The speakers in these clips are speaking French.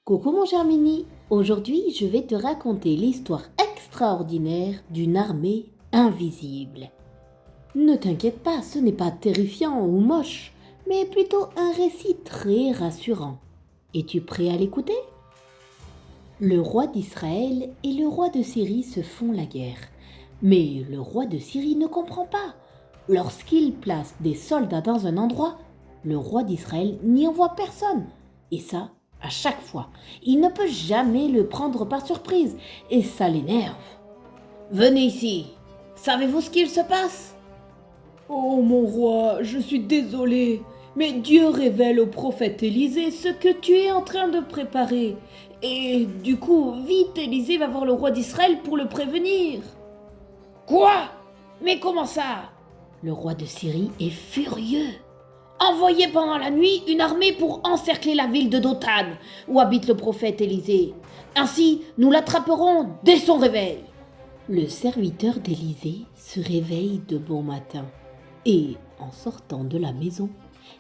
Coucou mon cher Mini, aujourd'hui je vais te raconter l'histoire extraordinaire d'une armée invisible. Ne t'inquiète pas, ce n'est pas terrifiant ou moche, mais plutôt un récit très rassurant. Es-tu prêt à l'écouter? Le roi d'Israël et le roi de Syrie se font la guerre. Mais le roi de Syrie ne comprend pas. Lorsqu'il place des soldats dans un endroit, le roi d'Israël n'y envoie personne. Et ça, à chaque fois. Il ne peut jamais le prendre par surprise. Et ça l'énerve. Venez ici. Savez-vous ce qu'il se passe? Oh mon roi, je suis désolé, mais Dieu révèle au prophète Élisée ce que tu es en train de préparer. Et du coup, vite, Élisée va voir le roi d'Israël pour le prévenir. Quoi? Mais comment ça? Le roi de Syrie est furieux. Envoyez pendant la nuit une armée pour encercler la ville de Dothan, où habite le prophète Élisée. Ainsi, nous l'attraperons dès son réveil. Le serviteur d'Élisée se réveille de bon matin. Et, en sortant de la maison,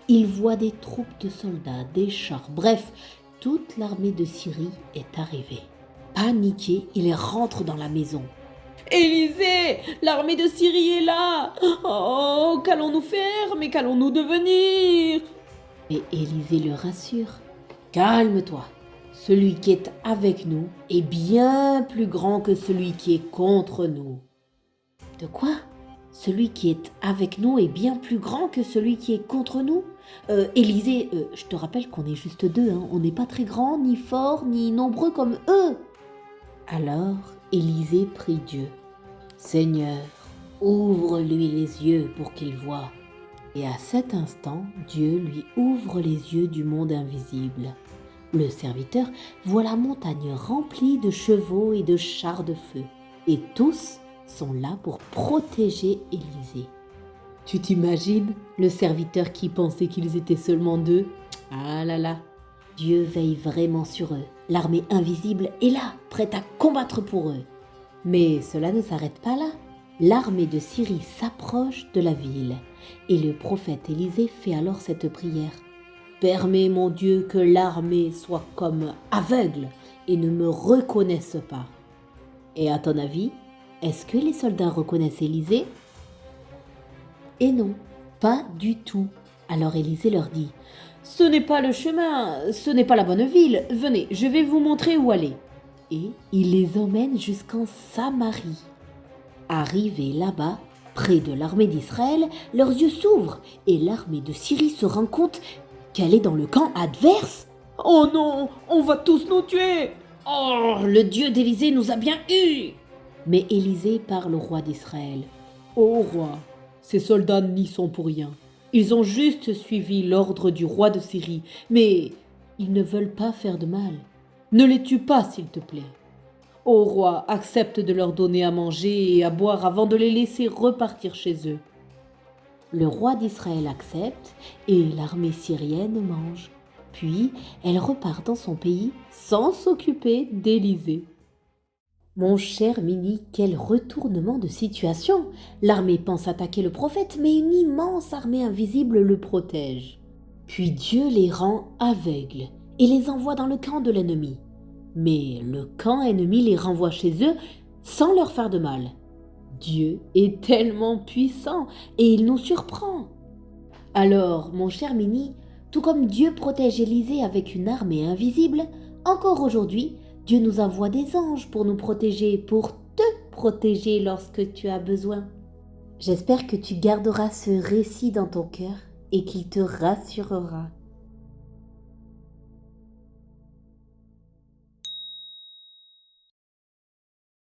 il voit des troupes de soldats, des chars, bref, toute l'armée de Syrie est arrivée. Paniqué, il rentre dans la maison. Élisée, l'armée de Syrie est là. Oh, qu'allons-nous faire, mais qu'allons-nous devenir? Et Élisée le rassure. Calme-toi, celui qui est avec nous est bien plus grand que celui qui est contre nous. De quoi? Celui qui est avec nous est bien plus grand que celui qui est contre nous? Élisée, je te rappelle qu'on est juste deux, hein. On n'est pas très grands, ni forts, ni nombreux comme eux. Alors Élisée prie Dieu. Seigneur, ouvre-lui les yeux pour qu'il voie. Et à cet instant, Dieu lui ouvre les yeux du monde invisible. Le serviteur voit la montagne remplie de chevaux et de chars de feu. Et tous sont là pour protéger Élisée. Tu t'imagines le serviteur qui pensait qu'ils étaient seulement deux? Ah là là! Dieu veille vraiment sur eux. L'armée invisible est là, prête à combattre pour eux. Mais cela ne s'arrête pas là. L'armée de Syrie s'approche de la ville. Et le prophète Élisée fait alors cette prière. Permets, mon Dieu, que l'armée soit comme aveugle et ne me reconnaisse pas. Et à ton avis, est-ce que les soldats reconnaissent Élisée? Et non, pas du tout. Alors Élisée leur dit, « Ce n'est pas le chemin, ce n'est pas la bonne ville. Venez, je vais vous montrer où aller. » Et il les emmène jusqu'en Samarie. Arrivés là-bas, près de l'armée d'Israël, leurs yeux s'ouvrent et l'armée de Syrie se rend compte qu'elle est dans le camp adverse. Oh non, on va tous nous tuer. Oh, le Dieu d'Élisée nous a bien eus. Mais Élisée parle au roi d'Israël. Ô roi, ces soldats n'y sont pour rien. Ils ont juste suivi l'ordre du roi de Syrie, mais ils ne veulent pas faire de mal. Ne les tue pas, s'il te plaît. Ô roi, accepte de leur donner à manger et à boire avant de les laisser repartir chez eux. Le roi d'Israël accepte et l'armée syrienne mange. Puis elle repart dans son pays sans s'occuper d'Élisée. Mon cher Mini, quel retournement de situation! L'armée pense attaquer le prophète, mais une immense armée invisible le protège. Puis Dieu les rend aveugles et les envoie dans le camp de l'ennemi. Mais le camp ennemi les renvoie chez eux sans leur faire de mal. Dieu est tellement puissant et il nous surprend. Alors, mon cher Mini, tout comme Dieu protège Élisée avec une armée invisible, encore aujourd'hui, Dieu nous envoie des anges pour nous protéger, pour te protéger lorsque tu as besoin. J'espère que tu garderas ce récit dans ton cœur et qu'il te rassurera.